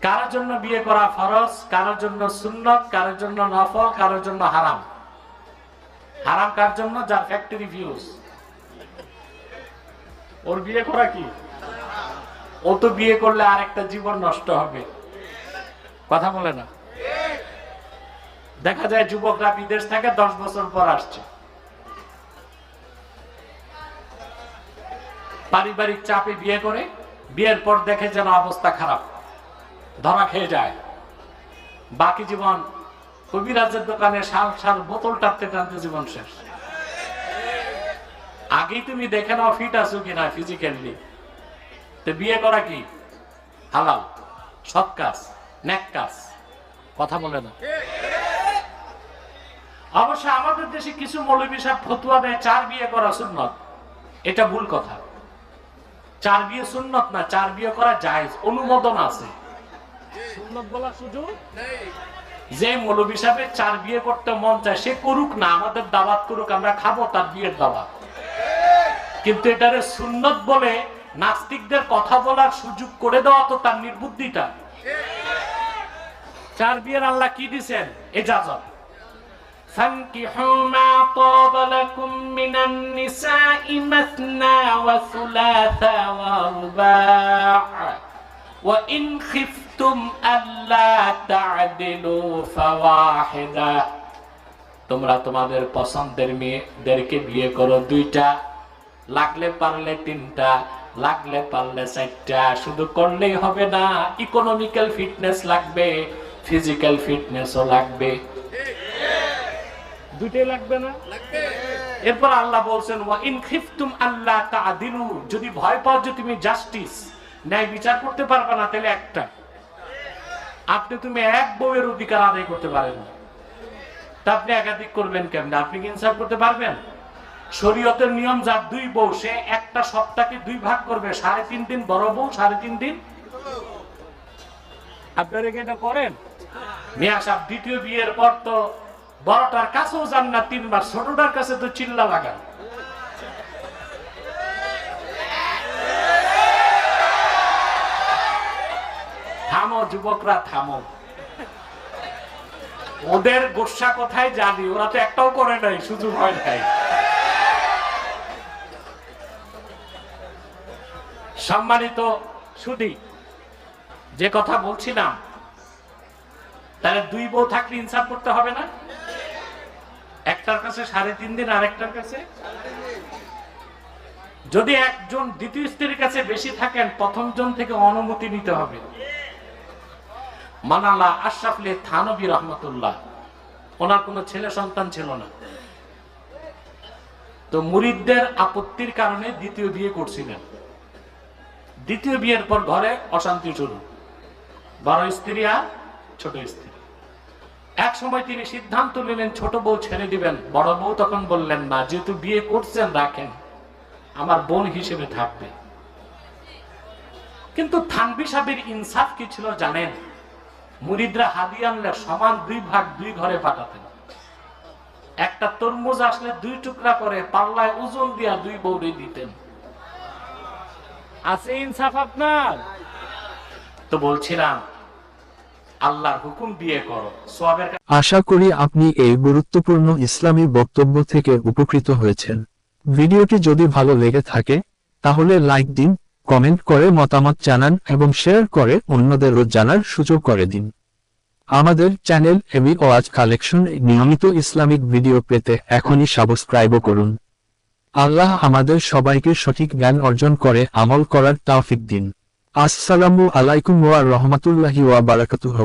কারোর জন্য বিয়ে করা ফরজ, কারোর জন্য সুন্নত, কারোর জন্য নফল, কারোর জন্য হারাম। হারাম কার জন্য? যার ফ্যাক্টরি ভিউজ, ওর বিয়ে করা কি? ও তো বিয়ে করলে আর একটা জীবন নষ্ট হবে। কথা বলে না? দেখা যায় যুবকরা বিদেশ থেকে 10 বছর পর আসছে, পারিবারিক চাপে বিয়ে করে, বিয়ের পর দেখে যেন অবস্থা খারাপ, ধরা খেয়ে যায়, বাকি জীবন কবিরাজের দোকানে শাল শাল বোতল টানতে টানতে জীবন শেষ। আগেই তুমি দেখে নাও ফিট আছো কিনা ফিজিক্যালি। তো বিয়ে করা কি? হালাল, সৎ কাজ, নেক কাজ। কথা বলে না? অবশ্য আমাদের দেশে কিছু মৌলবী সাহেব ফতুয়া দেয় 4 বিয়ে করা সুন্নত। এটা ভুল কথা। 4 বিয়ে সুন্নত না, 4 বিয়ে করা জায়েজ, অনুমোদন আছে। সুন্নত বলার সুযোগ নেই। যে মৌলবী সাহেবের 4 বিয়ে করতে মন চায় সে করুক না, আমাদের দাওয়াত করুক, আমরা খাবো তার বিয়ের দাওয়াত। কিন্তু এটারে সুন্নত বলে নাস্তিকদের কথা বলার সুযোগ করে দেওয়া তো তার নির্বুদ্ধিতা। 4 বিয়ের আল্লাহ কি দিবেন? ইজাজত। ফানকিহু মা তাবা লাকুম মিনান নিসাই মাসনা ওয়া সুলাসা ওয়া রুবা'। وَإِنْ خِفْتُمْ أَلَّا تَعْدِلُوا فَوَاحِدَةً। তোমরা তোমাদের পছন্দের মেয়েদেরকে বিয়ে করো 2টা, লাগলে পারলে 3টা, লাগলে পারলে 4টা। শুধু করলেই হবে না, ইকোনমিক্যাল ফিটনেস লাগবে, ফিজিক্যাল ফিটনেসও লাগবে। 2টাই লাগবে না? লাগবে। এরপর আল্লাহ বলছেন ওয়া ইন খিফতুম আল্লা তা'দিলু, যদি ভয় পাও যে তুমি জাস্টিস, ন্যায় বিচার করতে পারবে না, তাহলে একটা। তুমি এক বউয়ের অধিকার আদায় করতে পারেন না, তা আপনি একাধিক করবেন কেমনে? আপনি কি ইনসাফ করতে পারবেন? শরীয়তের নিয়ম যার 2 বউ, সে একটা সপ্তাহকে 2 ভাগ করবে, 3.5 দিন বড় বউ, 3.5 দিন। আপনারা কি এটা করেন? মিয়া সাহেব দ্বিতীয় বিয়ের পর তো বড়টার কাছেও যান না 3 মাস, ছোটটার কাছে তো চিল্লা লাগান। থামো যুবকরা, থামো। ওদের গোসা কোথায় জানি, ওরা তো একটাও করে নাই, সুযোগ হয় নাই। সম্মানিত সুধী, যে কথা বলছিলাম, তাহলে 2 বউ থাকলে ইনসাফ করতে হবে না? একটার কাছে 3.5 দিন, আর একটার কাছে। যদি একজন দ্বিতীয় স্ত্রীর কাছে বেশি থাকেন, প্রথম জন থেকে অনুমতি নিতে হবে। মানালা আশরাফুল থানভী রহমাতুল্লাহ, ওনার কোনো ছেলে সন্তান ছিল না, তো মুরিদদের আপত্তির কারণে দ্বিতীয় বিয়ে করছিলেন। দ্বিতীয় বিয়ের পর ঘরে অশান্তি শুরু, বড় স্ত্রী আর ছোট স্ত্রী। এক সময় তিনি সিদ্ধান্ত নিলেন ছোট বউ ছেড়ে দিবেন। বড় বউ তখন বললেন না, যেহেতু বিয়ে করছেন রাখেন, আমার বোন হিসেবে থাকবে। কিন্তু থানভী সাহেবের ইনসাফ কি ছিল জানেন? মুরিদরা হাদিয়া আনলে সমান 2 ভাগ 2 ঘরে পাঠাতেন। একটা তরমুজ আসলে 2 টুকরা করে পাল্লায় ওজন দিয়া 2 বউরে দিতেন। আছে ইনসাফ আপনার? তো বলছিলাম আল্লাহর হুকুম বিয়ে করো, সওয়াবের। আশা করি আপনি এই গুরুত্বপূর্ণ ইসলামী বক্তব্য থেকে উপকৃত হয়েছেন। ভিডিওটি যদি ভালো লেগে থাকে তাহলে লাইক দিন, কমেন্ট করে মতামত জানান এবং শেয়ার করে অন্যদেরও জানার সুযোগ করে দিন। আমাদের চ্যানেল এবি ওয়াজ কালেকশন নিয়মিত ইসলামিক ভিডিও পেতে এখনই সাবস্ক্রাইব করুন। আল্লাহ আমাদের সবাইকে সঠিক জ্ঞান অর্জন করে আমল করার তৌফিক দিন। আসসালামু আলাইকুম ওয়া রাহমাতুল্লাহি ওয়া বারাকাতুহু।